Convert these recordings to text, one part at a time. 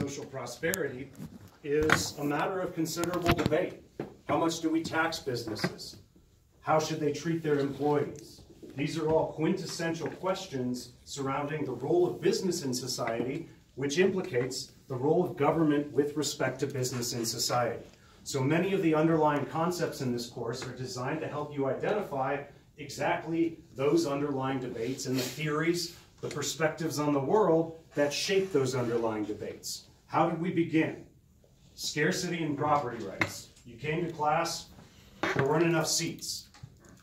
social prosperity is a matter of considerable debate. How much do we tax businesses? How should they treat their employees? These are all quintessential questions surrounding the role of business in society, which implicates the role of government with respect to business in society. So many of the underlying concepts in this course are designed to help you identify exactly those underlying debates and the theories, the perspectives on the world that shape those underlying debates. How did we begin? Scarcity and property rights. You came to class, there weren't enough seats.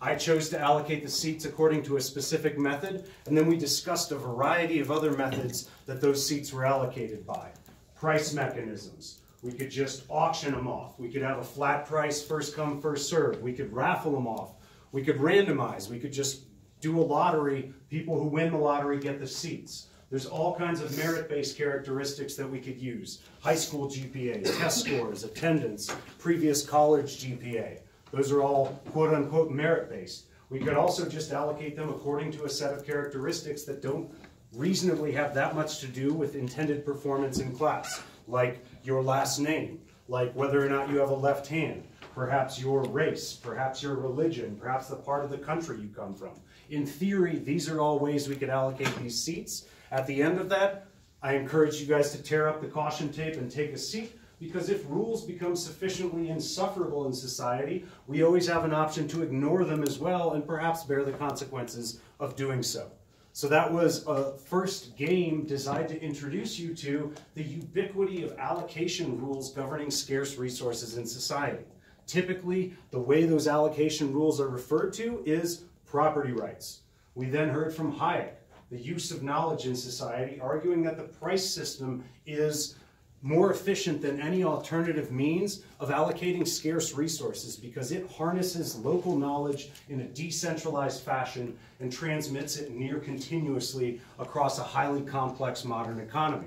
I chose to allocate the seats according to a specific method, and then we discussed a variety of other methods that those seats were allocated by. Price mechanisms. We could just auction them off. We could have a flat price, first come, first served. We could raffle them off. We could randomize. We could just do a lottery. People who win the lottery get the seats. There's all kinds of merit-based characteristics that we could use. High school GPA, test scores, attendance, previous college GPA. Those are all quote-unquote merit-based. We could also just allocate them according to a set of characteristics that don't reasonably have that much to do with intended performance in class, like your last name, like whether or not you have a left hand, perhaps your race, perhaps your religion, perhaps the part of the country you come from. In theory, these are all ways we could allocate these seats. At the end of that, I encourage you guys to tear up the caution tape and take a seat, because if rules become sufficiently insufferable in society, we always have an option to ignore them as well and perhaps bear the consequences of doing so. So that was a first game designed to introduce you to the ubiquity of allocation rules governing scarce resources in society. Typically, the way those allocation rules are referred to is property rights. We then heard from Hayek, the use of knowledge in society, arguing that the price system is more efficient than any alternative means of allocating scarce resources because it harnesses local knowledge in a decentralized fashion and transmits it near continuously across a highly complex modern economy.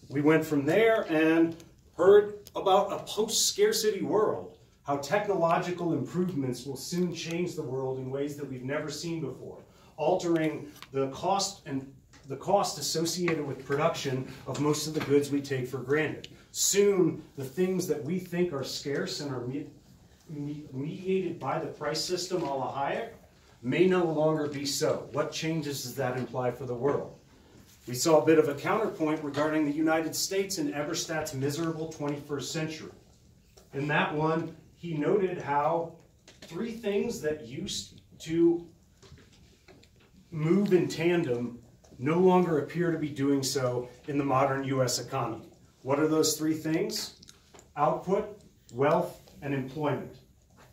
We went from there and heard about a post-scarcity world, how technological improvements will soon change the world in ways that we've never seen before, altering the cost associated with production of most of the goods we take for granted. Soon, the things that we think are scarce and are mediated by the price system a la Hayek may no longer be so. What changes does that imply for the world? We saw a bit of a counterpoint regarding the United States in Eberstadt's miserable 21st century. In that one, he noted how three things that used to move in tandem no longer appear to be doing so in the modern U.S. economy. What are those three things? Output, wealth, and employment.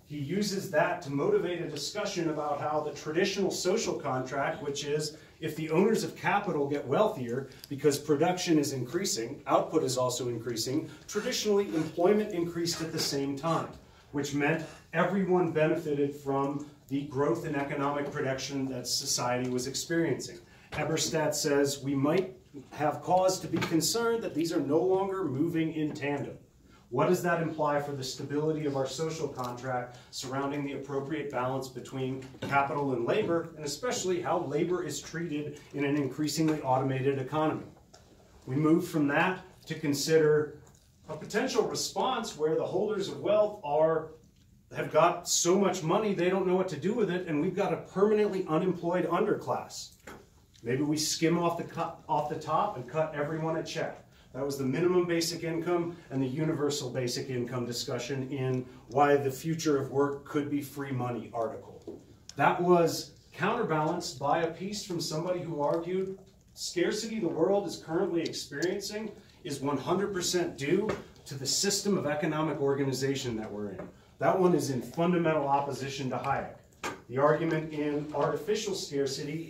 He uses that to motivate a discussion about how the traditional social contract, which is if the owners of capital get wealthier because production is increasing, output is also increasing, traditionally employment increased at the same time, which meant everyone benefited from the growth in economic production that society was experiencing. Eberstadt says we might have cause to be concerned that these are no longer moving in tandem. What does that imply for the stability of our social contract surrounding the appropriate balance between capital and labor, and especially how labor is treated in an increasingly automated economy? We move from that to consider a potential response where the holders of wealth have got so much money they don't know what to do with it, and we've got a permanently unemployed underclass. Maybe we skim off the top and cut everyone a check. That was the minimum basic income and the universal basic income discussion in Why the Future of Work Could Be Free Money article. That was counterbalanced by a piece from somebody who argued scarcity the world is currently experiencing is 100% due to the system of economic organization that we're in. That one is in fundamental opposition to Hayek. The argument in Artificial Scarcity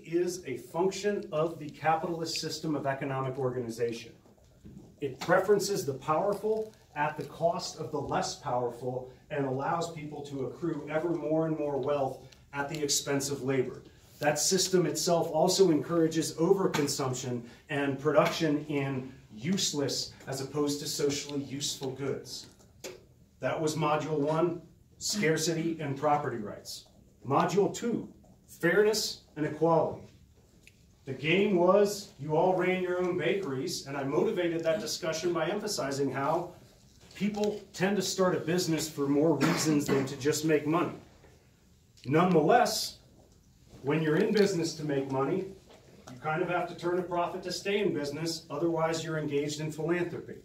is a function of the capitalist system of economic organization. It preferences the powerful at the cost of the less powerful and allows people to accrue ever more and more wealth at the expense of labor. That system itself also encourages overconsumption and production in useless as opposed to socially useful goods. That was Module 1. Scarcity and property rights. Module 2, fairness and equality. The game was you all ran your own bakeries, and I motivated that discussion by emphasizing how people tend to start a business for more reasons than to just make money. Nonetheless, when you're in business to make money, you kind of have to turn a profit to stay in business, otherwise you're engaged in philanthropy.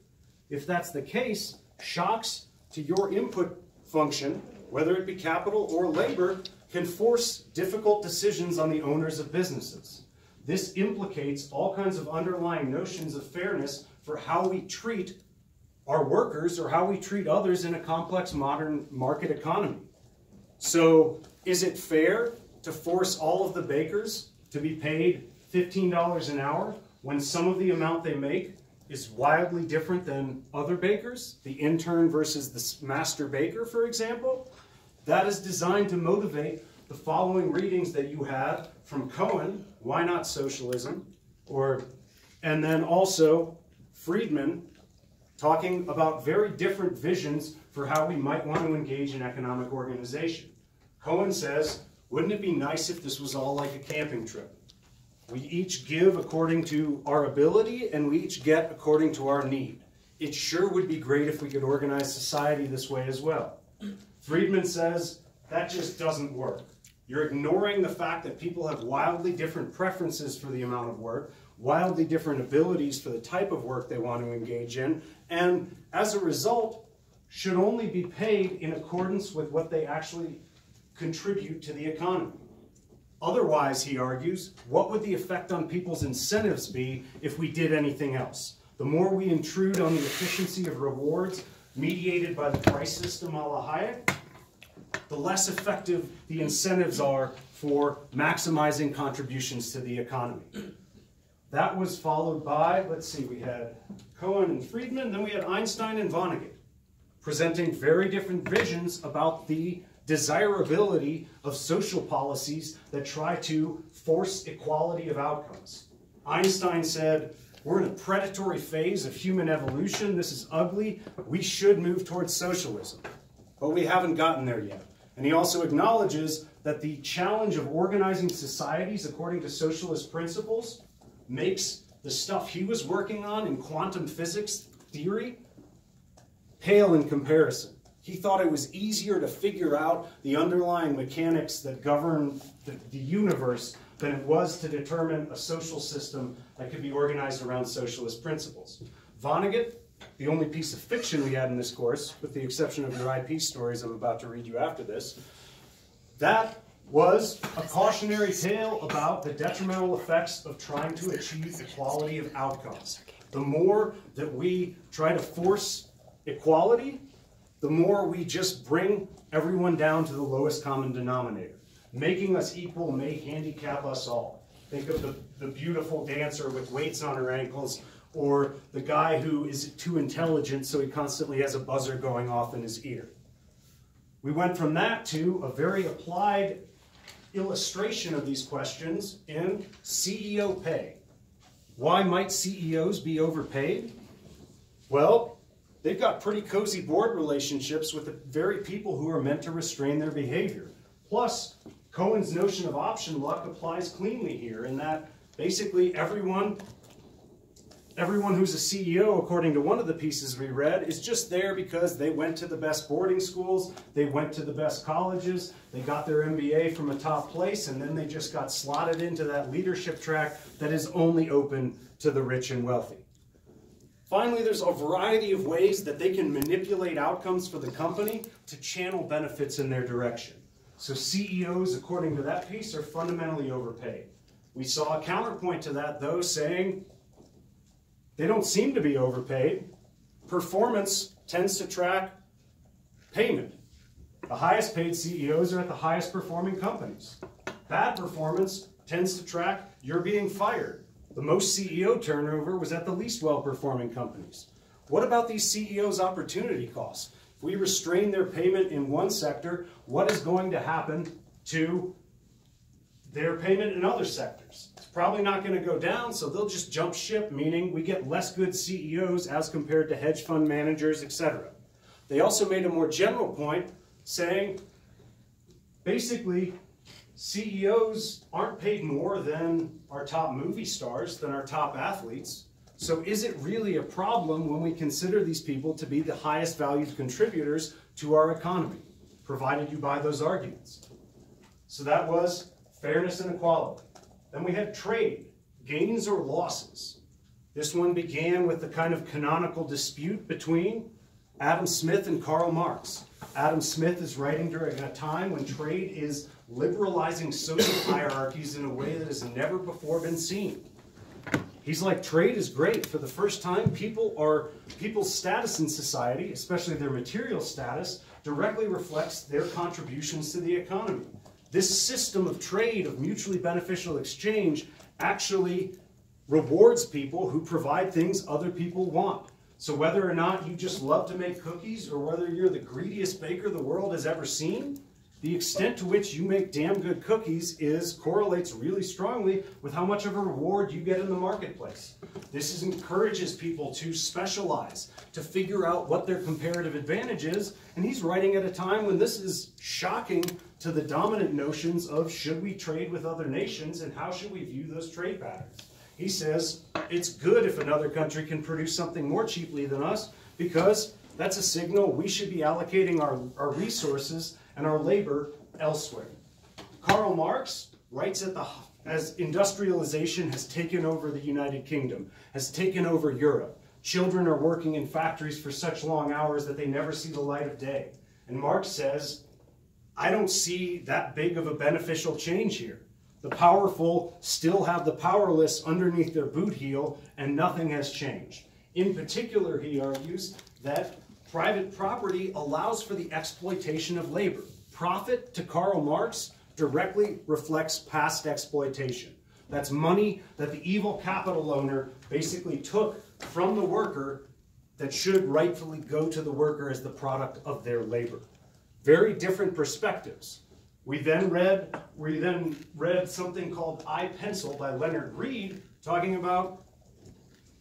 If that's the case, shocks to your input function, whether it be capital or labor, can force difficult decisions on the owners of businesses. This implicates all kinds of underlying notions of fairness for how we treat our workers or how we treat others in a complex modern market economy. So, is it fair to force all of the bakers to be paid $15 an hour when some of the amount they make is wildly different than other bakers? The intern versus the master baker, for example? That is designed to motivate the following readings that you had from Cohen, Why Not Socialism? And then also Friedman, talking about very different visions for how we might want to engage in economic organization. Cohen says, wouldn't it be nice if this was all like a camping trip? We each give according to our ability, and we each get according to our need. It sure would be great if we could organize society this way as well. Friedman says, that just doesn't work. You're ignoring the fact that people have wildly different preferences for the amount of work, wildly different abilities for the type of work they want to engage in, and as a result, should only be paid in accordance with what they actually contribute to the economy. Otherwise, he argues, what would the effect on people's incentives be if we did anything else? The more we intrude on the efficiency of rewards mediated by the price system a la Hayek, the less effective the incentives are for maximizing contributions to the economy. That was followed by, let's see, we had Cohen and Friedman, then we had Einstein and Vonnegut, presenting very different visions about the desirability of social policies that try to force equality of outcomes. Einstein said, we're in a predatory phase of human evolution. This is ugly. We should move towards socialism. But we haven't gotten there yet. And he also acknowledges that the challenge of organizing societies according to socialist principles makes the stuff he was working on in quantum physics theory pale in comparison. He thought it was easier to figure out the underlying mechanics that govern the universe than it was to determine a social system that could be organized around socialist principles. Vonnegut, the only piece of fiction we had in this course, with the exception of your IP stories I'm about to read you after this, that was a cautionary tale about the detrimental effects of trying to achieve equality of outcomes. The more that we try to force equality, the more we just bring everyone down to the lowest common denominator. Making us equal may handicap us all. Think of the beautiful dancer with weights on her ankles, or the guy who is too intelligent so he constantly has a buzzer going off in his ear. We went from that to a very applied illustration of these questions in CEO pay. Why might CEOs be overpaid? Well, they've got pretty cozy board relationships with the very people who are meant to restrain their behavior. Plus, Cohen's notion of option luck applies cleanly here in that basically everyone who's a CEO, according to one of the pieces we read, is just there because they went to the best boarding schools, they went to the best colleges, they got their MBA from a top place, and then they just got slotted into that leadership track that is only open to the rich and wealthy. Finally, there's a variety of ways that they can manipulate outcomes for the company to channel benefits in their direction. So CEOs, according to that piece, are fundamentally overpaid. We saw a counterpoint to that, though, saying they don't seem to be overpaid. Performance tends to track payment. The highest paid CEOs are at the highest performing companies. Bad performance tends to track you're being fired. The most CEO turnover was at the least well-performing companies. What about these CEOs' opportunity costs? If we restrain their payment in one sector, what is going to happen to their payment in other sectors? It's probably not going to go down, so they'll just jump ship, meaning we get less good CEOs as compared to hedge fund managers, etc. They also made a more general point saying, basically, CEOs aren't paid more than our top movie stars, than our top athletes. So is it really a problem when we consider these people to be the highest valued contributors to our economy, provided you buy those arguments? So that was fairness and equality. Then we had trade, gains or losses. This one began with the kind of canonical dispute between Adam Smith and Karl Marx. Adam Smith is writing during a time when trade is liberalizing social hierarchies in a way that has never before been seen. He's like, trade is great. For the first time, people's status in society, especially their material status, directly reflects their contributions to the economy. This system of trade, of mutually beneficial exchange, actually rewards people who provide things other people want. So whether or not you just love to make cookies or whether you're the greediest baker the world has ever seen, the extent to which you make damn good cookies correlates really strongly with how much of a reward you get in the marketplace. This encourages people to specialize, to figure out what their comparative advantage is, and he's writing at a time when this is shocking to the dominant notions of should we trade with other nations and how should we view those trade patterns. He says it's good if another country can produce something more cheaply than us because that's a signal we should be allocating our resources and our labor elsewhere. Karl Marx writes as industrialization has taken over the United Kingdom, has taken over Europe. Children are working in factories for such long hours that they never see the light of day. And Marx says, I don't see that big of a beneficial change here. The powerful still have the powerless underneath their boot heel, and nothing has changed. In particular, he argues that private property allows for the exploitation of labor. Profit, to Karl Marx, directly reflects past exploitation. That's money that the evil capital owner basically took from the worker that should rightfully go to the worker as the product of their labor. Very different perspectives. We then read something called I Pencil by Leonard Read, talking about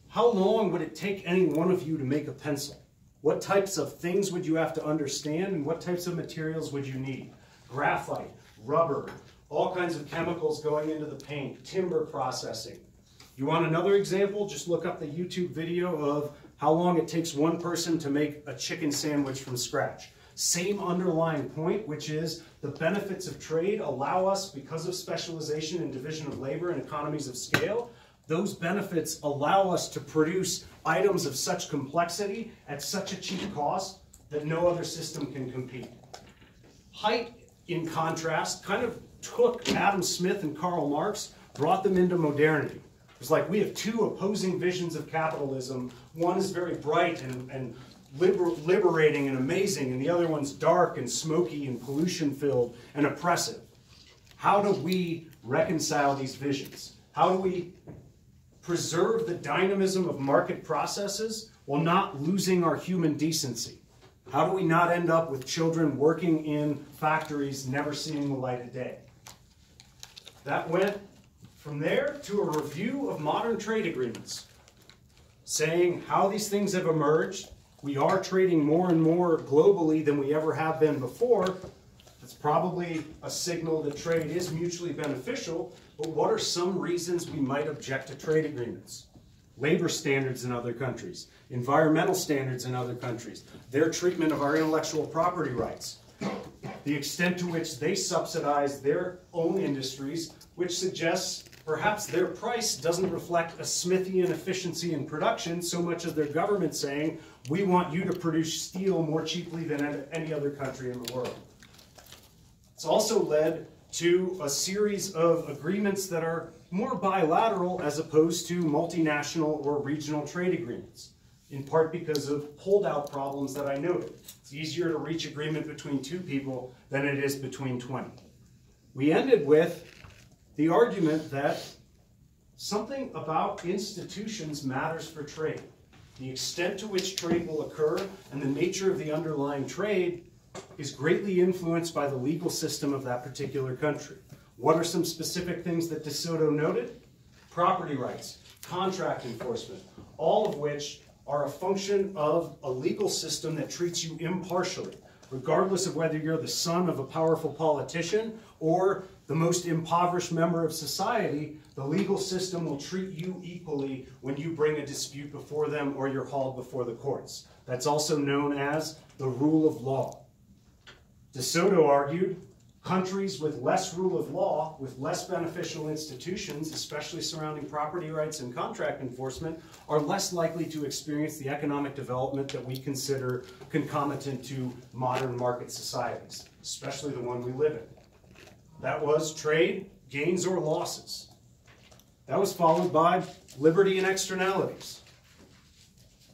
how long would it take any one of you to make a pencil? What types of things would you have to understand and what types of materials would you need? Graphite, rubber, all kinds of chemicals going into the paint, timber processing. You want another example? Just look up the YouTube video of how long it takes one person to make a chicken sandwich from scratch. Same underlying point, which is the benefits of trade allow us, because of specialization and division of labor and economies of scale, those benefits allow us to produce items of such complexity at such a cheap cost that no other system can compete. Height, in contrast, kind of took Adam Smith and Karl Marx, brought them into modernity. It's like we have two opposing visions of capitalism. One is very bright and liberating and amazing, and the other one's dark and smoky and pollution-filled and oppressive. How do we reconcile these visions? How do we preserve the dynamism of market processes while not losing our human decency? How do we not end up with children working in factories never seeing the light of day? That went from there to a review of modern trade agreements, saying how these things have emerged. We are trading more and more globally than we ever have been before. It's probably a signal that trade is mutually beneficial, but what are some reasons we might object to trade agreements? Labor standards in other countries, environmental standards in other countries, their treatment of our intellectual property rights, the extent to which they subsidize their own industries, which suggests perhaps their price doesn't reflect a Smithian efficiency in production so much as their government saying, we want you to produce steel more cheaply than any other country in the world. It's also led to a series of agreements that are more bilateral as opposed to multinational or regional trade agreements, in part because of holdout problems that I noted. It's easier to reach agreement between two people than it is between 20. We ended with the argument that something about institutions matters for trade. The extent to which trade will occur and the nature of the underlying trade is greatly influenced by the legal system of that particular country. What are some specific things that De Soto noted? Property rights, contract enforcement, all of which are a function of a legal system that treats you impartially, regardless of whether you're the son of a powerful politician or the most impoverished member of society, the legal system will treat you equally when you bring a dispute before them or you're hauled before the courts. That's also known as the rule of law. DeSoto argued, countries with less rule of law, with less beneficial institutions, especially surrounding property rights and contract enforcement, are less likely to experience the economic development that we consider concomitant to modern market societies, especially the one we live in. That was trade, gains or losses. That was followed by liberty and externalities.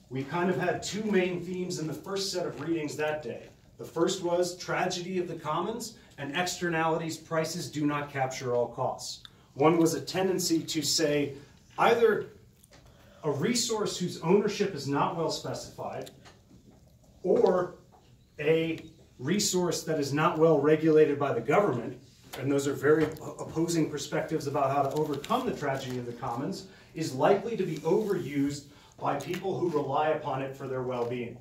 We kind of had two main themes in the first set of readings that day. The first was tragedy of the commons and externalities, prices do not capture all costs. One was a tendency to say either a resource whose ownership is not well specified or a resource that is not well regulated by the government, and those are very opposing perspectives about how to overcome the tragedy of the commons, is likely to be overused by people who rely upon it for their well-being.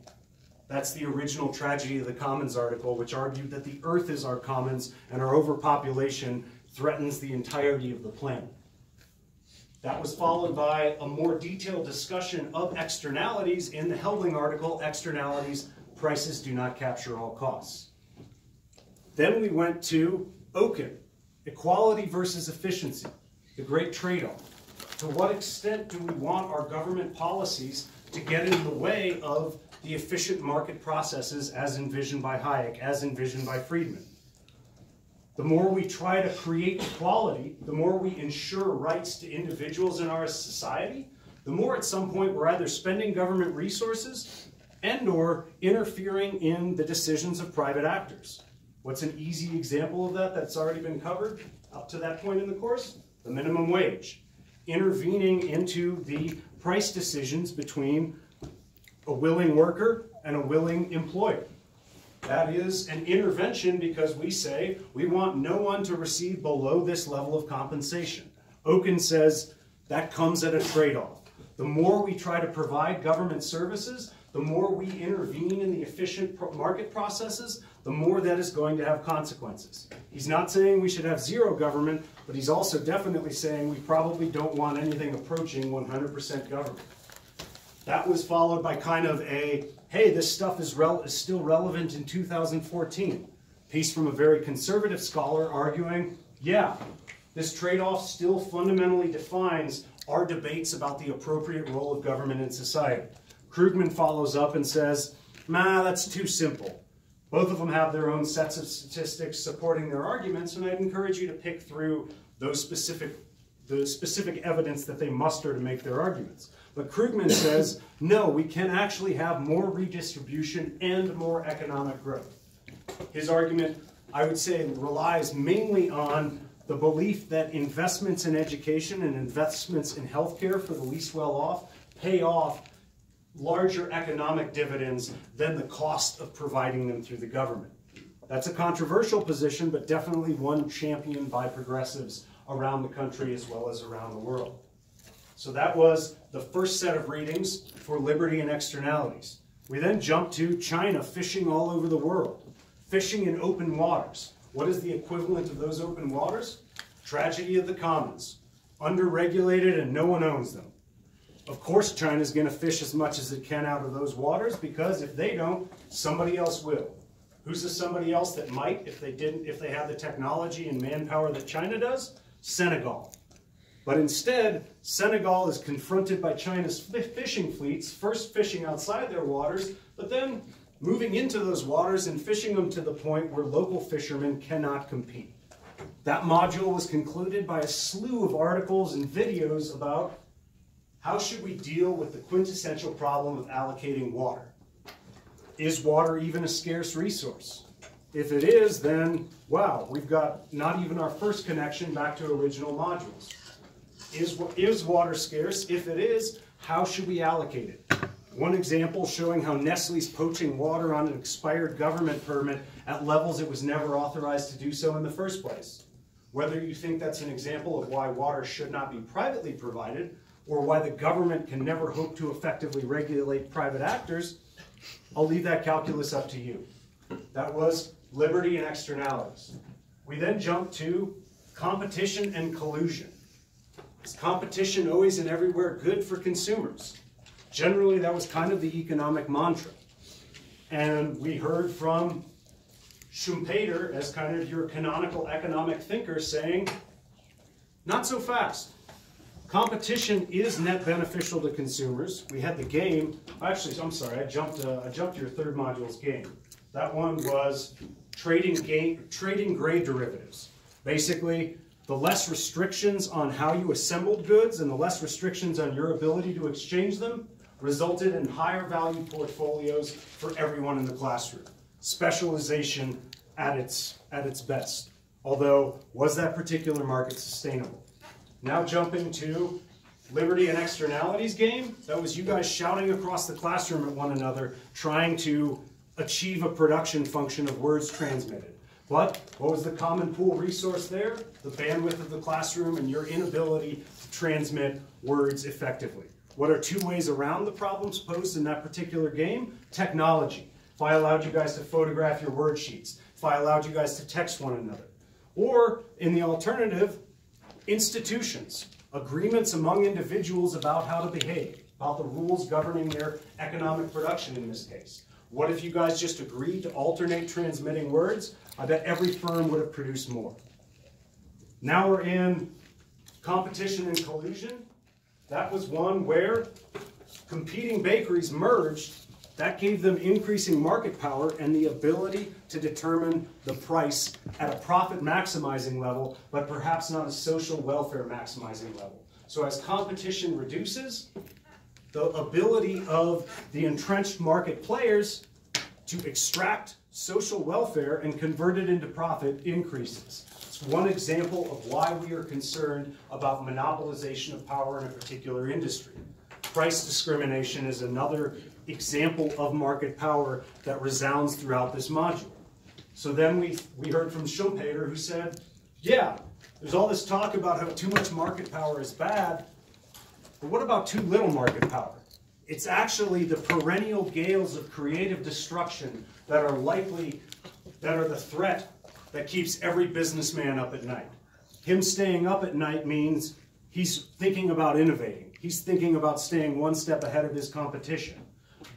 That's the original Tragedy of the Commons article, which argued that the earth is our commons and our overpopulation threatens the entirety of the planet. That was followed by a more detailed discussion of externalities in the Helding article, Externalities, Prices Do Not Capture All Costs. Then we went to Oken, Equality versus Efficiency, the great trade-off. To what extent do we want our government policies to get in the way of the efficient market processes as envisioned by Hayek, as envisioned by Friedman? The more we try to create equality, the more we ensure rights to individuals in our society, the more at some point we're either spending government resources and or interfering in the decisions of private actors. What's an easy example of that that's already been covered up to that point in the course? The minimum wage. Intervening into the price decisions between a willing worker and a willing employer. That is an intervention because we say we want no one to receive below this level of compensation. Oken says that comes at a trade-off. The more we try to provide government services, the more we intervene in the efficient market processes, the more that is going to have consequences. He's not saying we should have zero government, but he's also definitely saying we probably don't want anything approaching 100% government. That was followed by kind of a, hey, this stuff is still relevant in 2014. Piece from a very conservative scholar arguing, yeah, this trade-off still fundamentally defines our debates about the appropriate role of government in society. Krugman follows up and says, nah, that's too simple. Both of them have their own sets of statistics supporting their arguments, and I'd encourage you to pick through the specific evidence that they muster to make their arguments. But Krugman says, no, we can actually have more redistribution and more economic growth. His argument, I would say, relies mainly on the belief that investments in education and investments in healthcare for the least well-off pay off larger economic dividends than the cost of providing them through the government. That's a controversial position, but definitely one championed by progressives around the country as well as around the world. So that was the first set of readings for liberty and externalities. We then jumped to China fishing all over the world, fishing in open waters. What is the equivalent of those open waters? Tragedy of the commons, underregulated and no one owns them. Of course, China's going to fish as much as it can out of those waters because if they don't, somebody else will. Who's the somebody else that might if they have the technology and manpower that China does? Senegal. But instead, Senegal is confronted by China's fishing fleets, first fishing outside their waters, but then moving into those waters and fishing them to the point where local fishermen cannot compete. That module was concluded by a slew of articles and videos about how should we deal with the quintessential problem of allocating water. Is water even a scarce resource? If it is, then, wow, we've got not even our first connection back to original modules. Is water scarce? If it is, how should we allocate it? One example showing how Nestle's poaching water on an expired government permit at levels it was never authorized to do so in the first place. Whether you think that's an example of why water should not be privately provided, or why the government can never hope to effectively regulate private actors, I'll leave that calculus up to you. That was liberty and externalities. We then jumped to competition and collusion. Is competition always and everywhere good for consumers? Generally, that was kind of the economic mantra. And we heard from Schumpeter as kind of your canonical economic thinker saying, not so fast. Competition is net beneficial to consumers. We had the game, actually, I'm sorry, I jumped your third module's game. That one was trading grade derivatives. Basically, the less restrictions on how you assembled goods and the less restrictions on your ability to exchange them resulted in higher value portfolios for everyone in the classroom. Specialization at its best. Although, was that particular market sustainable? Now jumping to liberty and externalities game. That was you guys shouting across the classroom at one another, trying to achieve a production function of words transmitted. But what was the common pool resource there? The bandwidth of the classroom and your inability to transmit words effectively. What are two ways around the problems posed in that particular game? Technology. If I allowed you guys to photograph your word sheets, if I allowed you guys to text one another. Or, in the alternative, institutions. Agreements among individuals about how to behave, about the rules governing their economic production in this case. What if you guys just agreed to alternate transmitting words? I bet every firm would have produced more. Now we're in competition and collusion. That was one where competing bakeries merged. That gave them increasing market power and the ability to determine the price at a profit maximizing level, but perhaps not a social welfare maximizing level. So as competition reduces, the ability of the entrenched market players to extract social welfare and convert it into profit increases. It's one example of why we are concerned about monopolization of power in a particular industry. Price discrimination is another example of market power that resounds throughout this module. So then we heard from Schumpeter, who said, yeah, there's all this talk about how too much market power is bad, but what about too little market power? It's actually the perennial gales of creative destruction that are the threat that keeps every businessman up at night. Him staying up at night means he's thinking about innovating. He's thinking about staying one step ahead of his competition.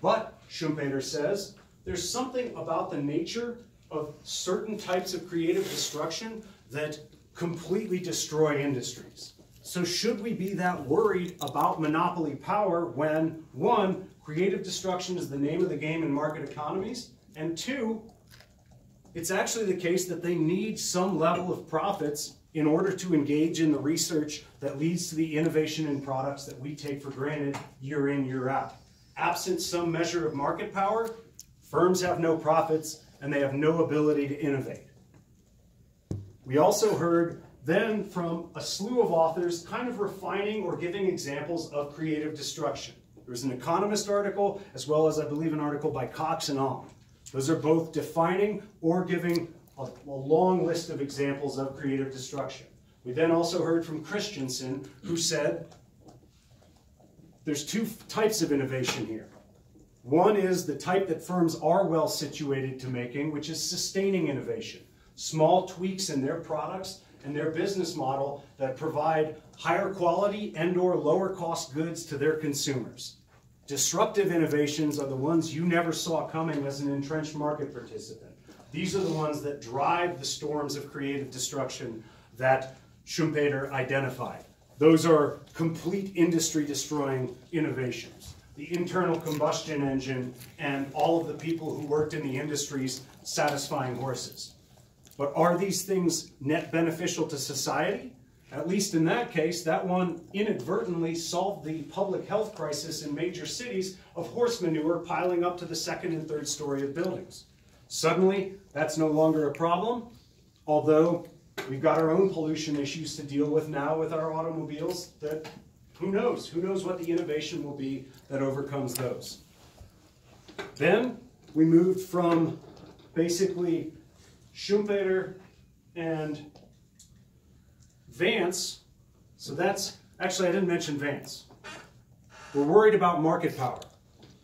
But, Schumpeter says, there's something about the nature of certain types of creative destruction that completely destroy industries. So should we be that worried about monopoly power when, one, creative destruction is the name of the game in market economies, and two, it's actually the case that they need some level of profits in order to engage in the research that leads to the innovation in products that we take for granted year in, year out. Absent some measure of market power, firms have no profits and they have no ability to innovate. We also heard then from a slew of authors kind of refining or giving examples of creative destruction. There was an Economist article as well as, I believe, an article by Cox and Alm. Those are both defining or giving a long list of examples of creative destruction. We then also heard from Christensen, who said there's two types of innovation here. One is the type that firms are well situated to making, which is sustaining innovation. Small tweaks in their products and their business model that provide higher quality and or lower cost goods to their consumers. Disruptive innovations are the ones you never saw coming as an entrenched market participant. These are the ones that drive the storms of creative destruction that Schumpeter identified. Those are complete industry-destroying innovations. The internal combustion engine and all of the people who worked in the industries satisfying horses. But are these things net beneficial to society? At least in that case, that one inadvertently solved the public health crisis in major cities of horse manure piling up to the second and third story of buildings. Suddenly, that's no longer a problem, although we've got our own pollution issues to deal with now with our automobiles that, who knows what the innovation will be that overcomes those. Then we moved from basically Schumpeter and Vance, so that's, actually I didn't mention Vance. We're worried about market power.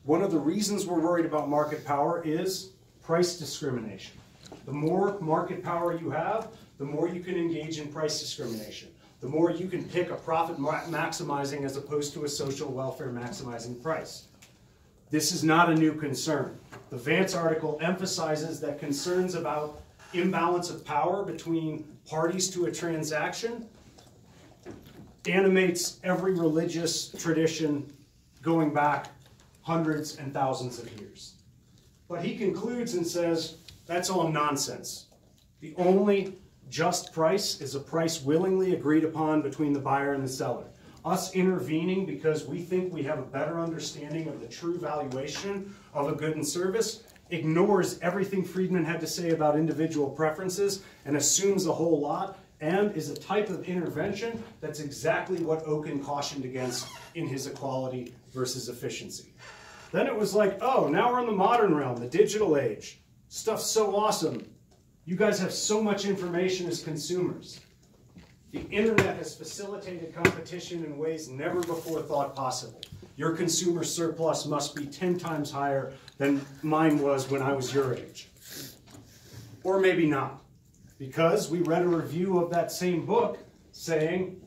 One of the reasons we're worried about market power is price discrimination. The more market power you have, the more you can engage in price discrimination, the more you can pick a profit maximizing as opposed to a social welfare maximizing price. This is not a new concern. The Vance article emphasizes that concerns about imbalance of power between parties to a transaction animates every religious tradition going back hundreds and thousands of years. But he concludes and says, that's all nonsense. The only just price is a price willingly agreed upon between the buyer and the seller. Us intervening because we think we have a better understanding of the true valuation of a good and service ignores everything Friedman had to say about individual preferences and assumes a whole lot, and is a type of intervention that's exactly what Oken cautioned against in his equality versus efficiency. Then it was like, oh, now we're in the modern realm, the digital age. Stuff's so awesome. You guys have so much information as consumers. The internet has facilitated competition in ways never before thought possible. Your consumer surplus must be 10 times higher than mine was when I was your age. Or maybe not, because we read a review of that same book saying,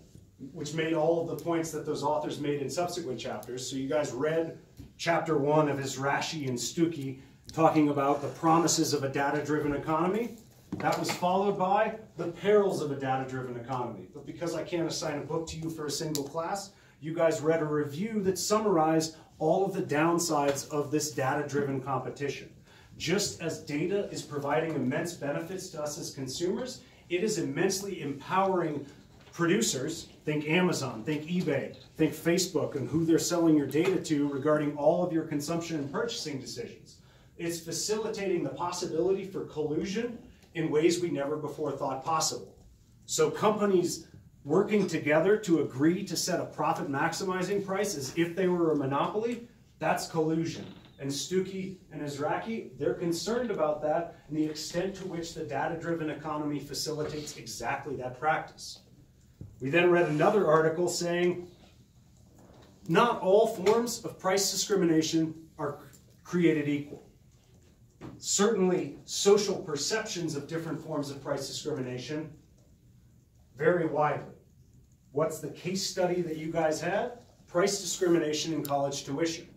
which made all of the points that those authors made in subsequent chapters. So you guys read chapter 1 of Israshi and Stuckey talking about the promises of a data-driven economy. That was followed by the perils of a data-driven economy. But because I can't assign a book to you for a single class, you guys read a review that summarized all of the downsides of this data-driven competition. Just as data is providing immense benefits to us as consumers, it is immensely empowering producers, think Amazon, think eBay, think Facebook, and who they're selling your data to regarding all of your consumption and purchasing decisions. It's facilitating the possibility for collusion in ways we never before thought possible. So companies working together to agree to set a profit maximizing price as if they were a monopoly, that's collusion. And Stuckey and Izraki, they're concerned about that and the extent to which the data-driven economy facilitates exactly that practice. We then read another article saying, not all forms of price discrimination are created equal. Certainly, social perceptions of different forms of price discrimination vary widely. What's the case study that you guys had? Price discrimination in college tuition.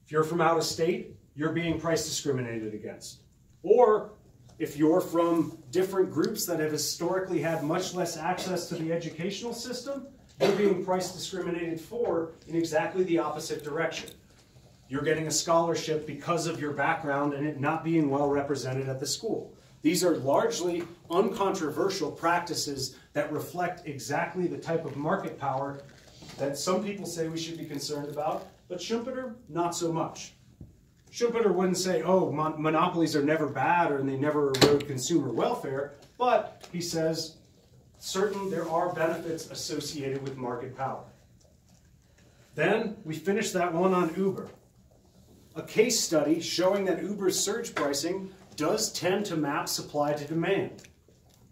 If you're from out of state, you're being price discriminated against. Or if you're from different groups that have historically had much less access to the educational system, you're being price discriminated for in exactly the opposite direction. You're getting a scholarship because of your background and it not being well represented at the school. These are largely uncontroversial practices that reflect exactly the type of market power that some people say we should be concerned about, but Schumpeter, not so much. Schumpeter wouldn't say, oh, monopolies are never bad or they never erode consumer welfare, but he says, there are benefits associated with market power. Then we finished that one on Uber. A case study showing that Uber's surge pricing does tend to map supply to demand.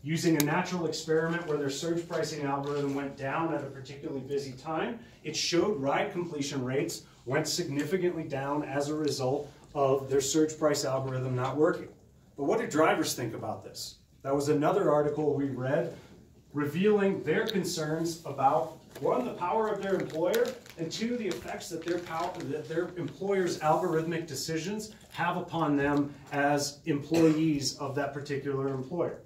Using a natural experiment where their surge pricing algorithm went down at a particularly busy time, it showed ride completion rates went significantly down as a result of their surge price algorithm not working. But what do drivers think about this? That was another article we read revealing their concerns about, one, the power of their employer, and two, the effects that their employer's algorithmic decisions have upon them as employees of that particular employer.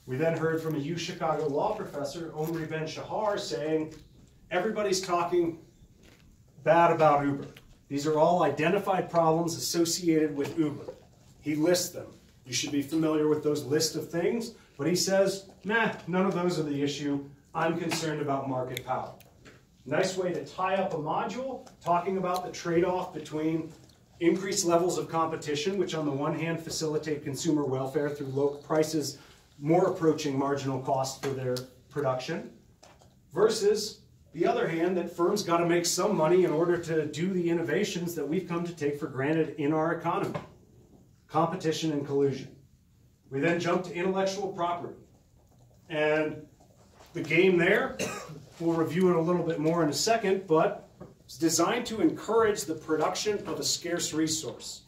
We then heard from a UChicago law professor, Omri Ben-Shahar, saying, everybody's talking bad about Uber. These are all identified problems associated with Uber. He lists them. You should be familiar with those list of things, but he says, nah, none of those are the issue. I'm concerned about market power. Nice way to tie up a module, talking about the trade-off between increased levels of competition, which on the one hand facilitate consumer welfare through low prices more approaching marginal cost for their production, versus the other hand, that firms got to make some money in order to do the innovations that we've come to take for granted in our economy. Competition and collusion. We then jump to intellectual property. And the game there, we'll review it a little bit more in a second, but it's designed to encourage the production of a scarce resource.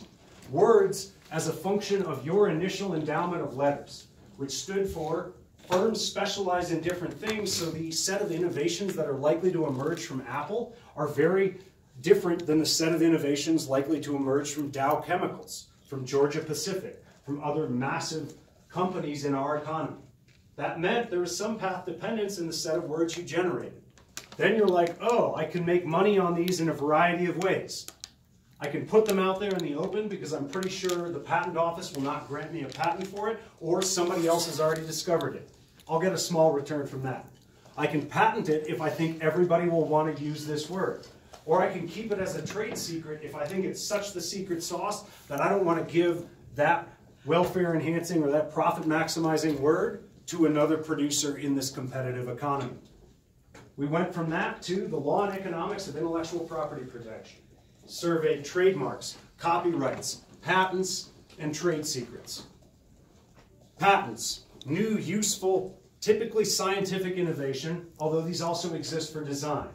Words as a function of your initial endowment of letters, which stood for Firms specialize in different things, so the set of innovations that are likely to emerge from Apple are very different than the set of innovations likely to emerge from Dow Chemicals, from Georgia Pacific, from other massive companies in our economy. That meant there was some path dependence in the set of words you generated. Then you're like, oh, I can make money on these in a variety of ways. I can put them out there in the open because I'm pretty sure the patent office will not grant me a patent for it, or somebody else has already discovered it. I'll get a small return from that. I can patent it if I think everybody will want to use this word. Or I can keep it as a trade secret if I think it's such the secret sauce that I don't want to give that welfare enhancing or that profit maximizing word to another producer in this competitive economy. We went from that to the law and economics of intellectual property protection. Surveyed trademarks, copyrights, patents, and trade secrets. Patents, new, useful, typically scientific innovation, although these also exist for design.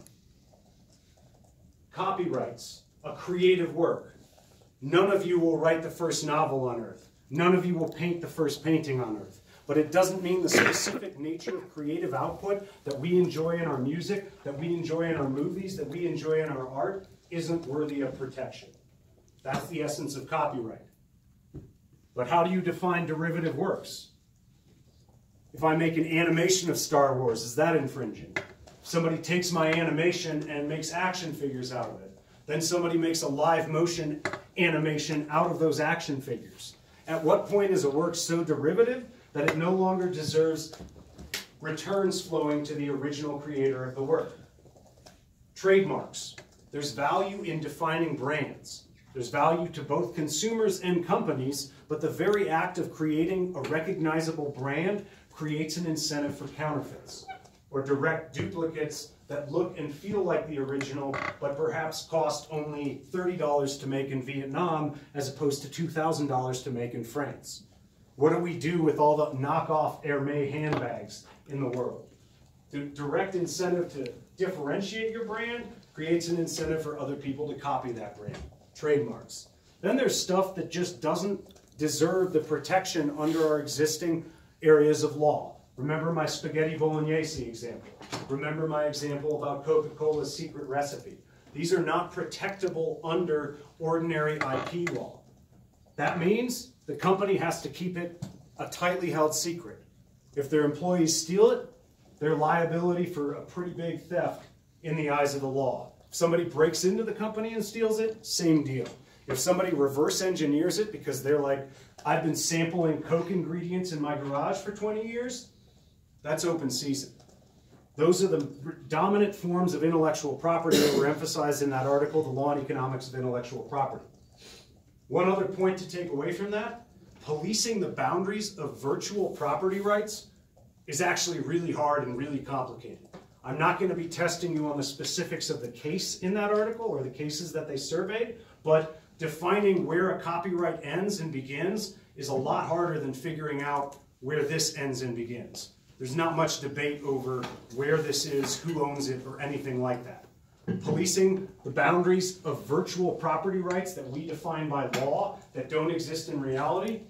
Copyrights, a creative work. None of you will write the first novel on Earth. None of you will paint the first painting on Earth. But it doesn't mean the specific nature of creative output that we enjoy in our music, that we enjoy in our movies, that we enjoy in our art, isn't worthy of protection. That's the essence of copyright. But how do you define derivative works? If I make an animation of Star Wars, is that infringing? If somebody takes my animation and makes action figures out of it, then somebody makes a live motion animation out of those action figures. At what point is a work so derivative that it no longer deserves returns flowing to the original creator of the work? Trademarks. There's value in defining brands. There's value to both consumers and companies, but the very act of creating a recognizable brand creates an incentive for counterfeits or direct duplicates that look and feel like the original, but perhaps cost only $30 to make in Vietnam as opposed to $2,000 to make in France. What do we do with all the knockoff Hermès handbags in the world? The direct incentive to differentiate your brand creates an incentive for other people to copy that brand. Trademarks. Then there's stuff that just doesn't deserve the protection under our existing areas of law. Remember my spaghetti bolognese example. Remember my example about Coca-Cola's secret recipe. These are not protectable under ordinary IP law. That means the company has to keep it a tightly held secret. If their employees steal it, they're liability for a pretty big theft in the eyes of the law. If somebody breaks into the company and steals it, same deal. If somebody reverse engineers it because they're like, I've been sampling Coke ingredients in my garage for 20 years, that's open season. Those are the dominant forms of intellectual property that were emphasized in that article, The Law and Economics of Intellectual Property. One other point to take away from that, policing the boundaries of virtual property rights is actually really hard and really complicated. I'm not going to be testing you on the specifics of the case in that article or the cases that they surveyed, but defining where a copyright ends and begins is a lot harder than figuring out where this ends and begins. There's not much debate over where this is, who owns it, or anything like that. Policing the boundaries of virtual property rights that we define by law that don't exist in reality,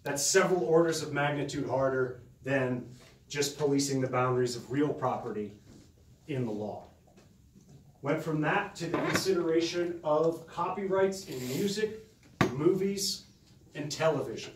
that's several orders of magnitude harder than just policing the boundaries of real property in the law. Went from that to the consideration of copyrights in music, movies, and television.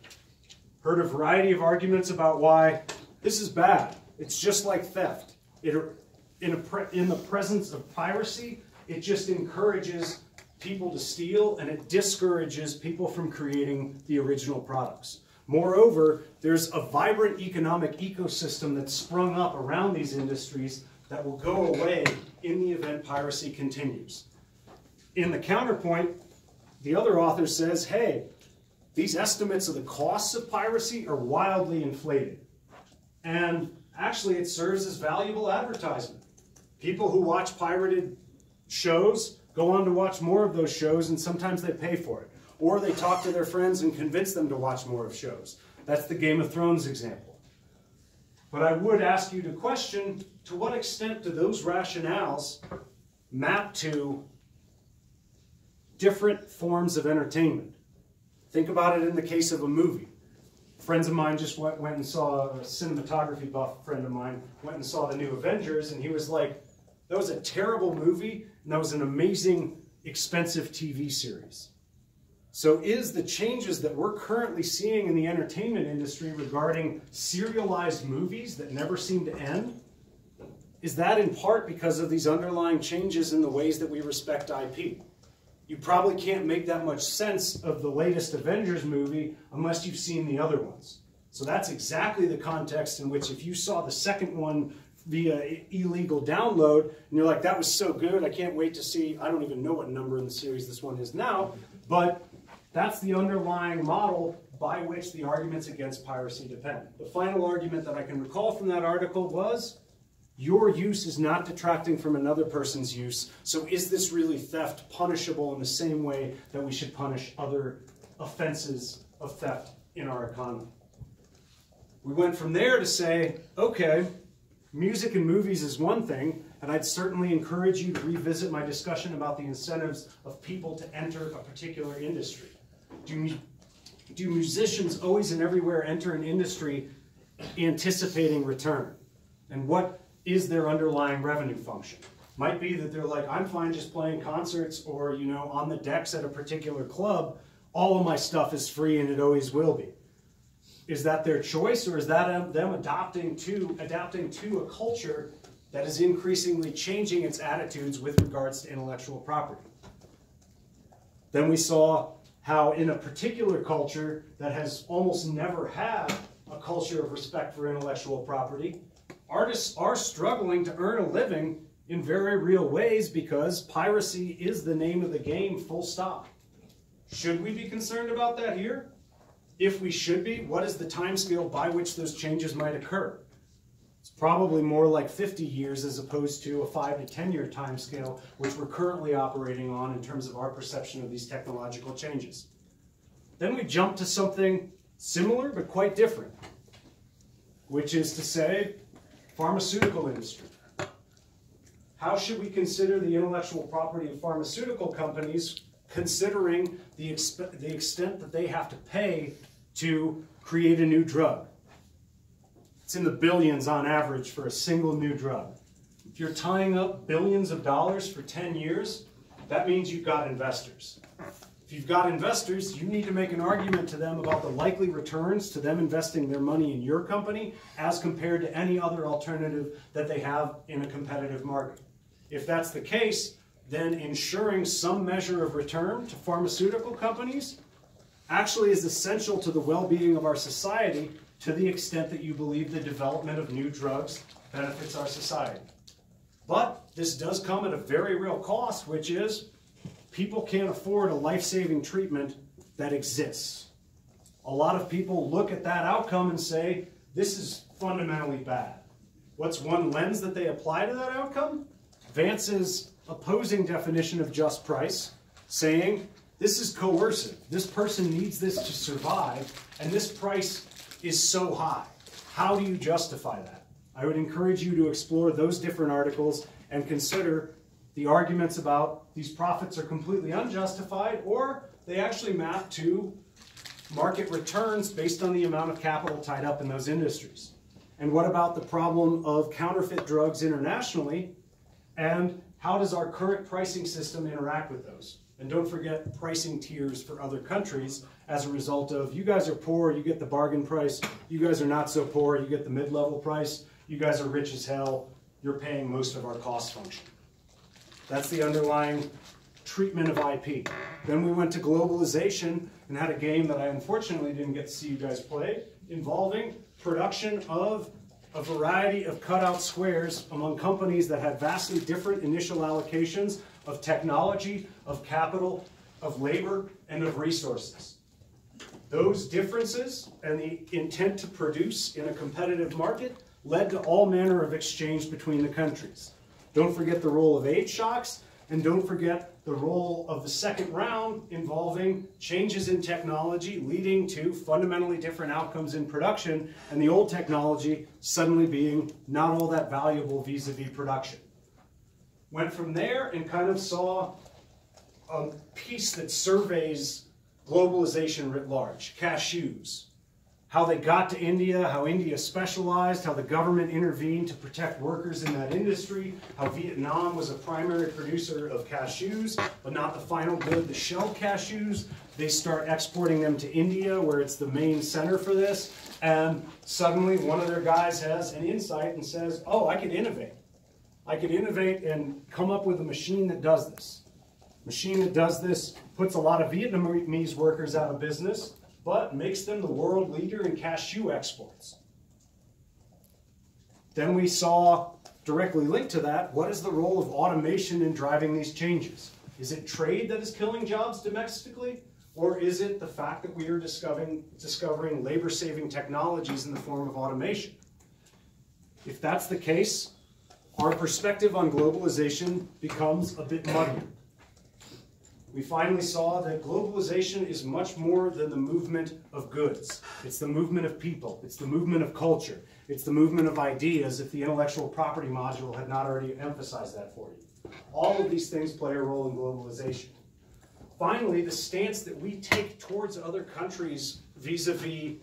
Heard a variety of arguments about why this is bad. It's just like theft. In the presence of piracy, it just encourages people to steal and it discourages people from creating the original products. Moreover, there's a vibrant economic ecosystem that's sprung up around these industries that will go away in the event piracy continues. In the counterpoint, the other author says, hey, these estimates of the costs of piracy are wildly inflated. And actually, it serves as valuable advertisement. People who watch pirated shows go on to watch more of those shows, and sometimes they pay for it. Or they talk to their friends and convince them to watch more of shows. That's the Game of Thrones example. But I would ask you to question, to what extent do those rationales map to different forms of entertainment? Think about it in the case of a movie. Friends of mine just went and saw, a cinematography buff friend of mine, went and saw the new Avengers, and he was like, that was a terrible movie, and that was an amazing, expensive TV series. So is the changes that we're currently seeing in the entertainment industry regarding serialized movies that never seem to end, is that in part because of these underlying changes in the ways that we respect IP? You probably can't make that much sense of the latest Avengers movie unless you've seen the other ones. So that's exactly the context in which if you saw the second one via illegal download, and you're like, that was so good, I can't wait to see, I don't even know what number in the series this one is now, but that's the underlying model by which the arguments against piracy depend. The final argument that I can recall from that article was, your use is not detracting from another person's use, so is this really theft punishable in the same way that we should punish other offenses of theft in our economy? We went from there to say, okay, music and movies is one thing, and I'd certainly encourage you to revisit my discussion about the incentives of people to enter a particular industry. Do musicians always and everywhere enter an industry anticipating return? And what is their underlying revenue function? Might be that they're like, I'm fine just playing concerts or, you know, on the decks at a particular club. All of my stuff is free and it always will be. Is that their choice, or is that them adapting to a culture that is increasingly changing its attitudes with regards to intellectual property? Then we saw how in a particular culture that has almost never had a culture of respect for intellectual property, artists are struggling to earn a living in very real ways because piracy is the name of the game, full stop. Should we be concerned about that here? If we should be, what is the timescale by which those changes might occur? It's probably more like 50 years as opposed to a 5 to 10 year timescale, which we're currently operating on in terms of our perception of these technological changes. Then we jump to something similar but quite different, which is to say, pharmaceutical industry. How should we consider the intellectual property of pharmaceutical companies, considering the extent that they have to pay to create a new drug? It's in the billions on average for a single new drug. If you're tying up billions of dollars for 10 years, that means you've got investors. If you've got investors, you need to make an argument to them about the likely returns to them investing their money in your company as compared to any other alternative that they have in a competitive market. If that's the case, then ensuring some measure of return to pharmaceutical companies actually is essential to the well-being of our society, to the extent that you believe the development of new drugs benefits our society. But this does come at a very real cost, which is people can't afford a life-saving treatment that exists. A lot of people look at that outcome and say, this is fundamentally bad. What's one lens that they apply to that outcome? Vance's opposing definition of just price, saying, this is coercive. This person needs this to survive, and this price is so high. How do you justify that? I would encourage you to explore those different articles and consider the arguments about these profits are completely unjustified, or they actually map to market returns based on the amount of capital tied up in those industries. And what about the problem of counterfeit drugs internationally, and how does our current pricing system interact with those? And don't forget pricing tiers for other countries as a result of, you guys are poor, you get the bargain price. You guys are not so poor, you get the mid-level price. You guys are rich as hell, you're paying most of our cost function. That's the underlying treatment of IP. Then we went to globalization and had a game that I unfortunately didn't get to see you guys play, involving production of a variety of cutout squares among companies that had vastly different initial allocations of technology, of capital, of labor, and of resources. Those differences and the intent to produce in a competitive market led to all manner of exchange between the countries. Don't forget the role of aid shocks, and don't forget the role of the second round involving changes in technology leading to fundamentally different outcomes in production, and the old technology suddenly being not all that valuable vis-a-vis production. Went from there and kind of saw a piece that surveys globalization writ large, cashews. how they got to India, how India specialized, how the government intervened to protect workers in that industry, how Vietnam was a primary producer of cashews, but not the final good, the shell cashews. They start exporting them to India, where it's the main center for this, and suddenly one of their guys has an insight and says, oh, I could innovate. I could innovate and come up with a machine that does this. Machine that does this puts a lot of Vietnamese workers out of business, but makes them the world leader in cashew exports. Then we saw, directly linked to that, what is the role of automation in driving these changes? Is it trade that is killing jobs domestically? Or is it the fact that we are discovering labor-saving technologies in the form of automation? If that's the case, our perspective on globalization becomes a bit muddier. We finally saw that globalization is much more than the movement of goods. It's the movement of people. It's the movement of culture. It's the movement of ideas, if the intellectual property module had not already emphasized that for you. All of these things play a role in globalization. Finally, the stance that we take towards other countries vis-a-vis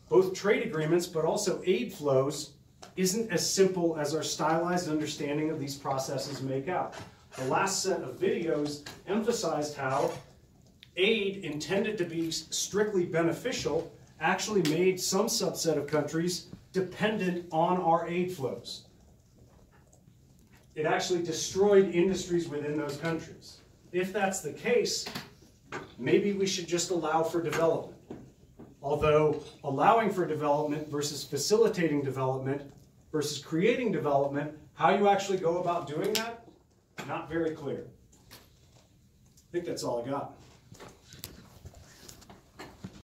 both trade agreements but also aid flows isn't as simple as our stylized understanding of these processes make out. The last set of videos emphasized how aid intended to be strictly beneficial actually made some subset of countries dependent on our aid flows. It actually destroyed industries within those countries. If that's the case, maybe we should just allow for development. Although allowing for development versus facilitating development versus creating development, how you actually go about doing that, not very clear. I think that's all I got.